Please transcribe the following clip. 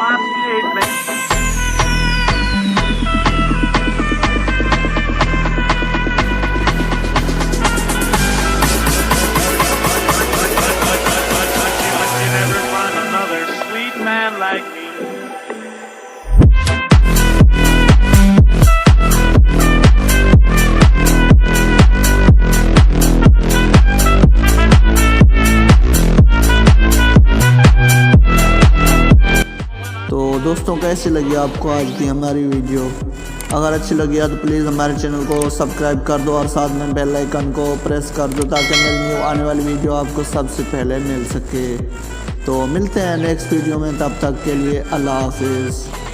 my sweet man. Man like me. तो दोस्तों कैसी लगी आपको आज की हमारी वीडियो? अगर अच्छी लगी है तो प्लीज़ हमारे चैनल को सब्सक्राइब कर दो और साथ में बेल आइकन को प्रेस कर दो ताकि मेरी न्यू आने वाली वीडियो आपको सबसे पहले मिल सके। तो मिलते हैं नेक्स्ट वीडियो में, तब तक के लिए अल्लाह हाफिज़।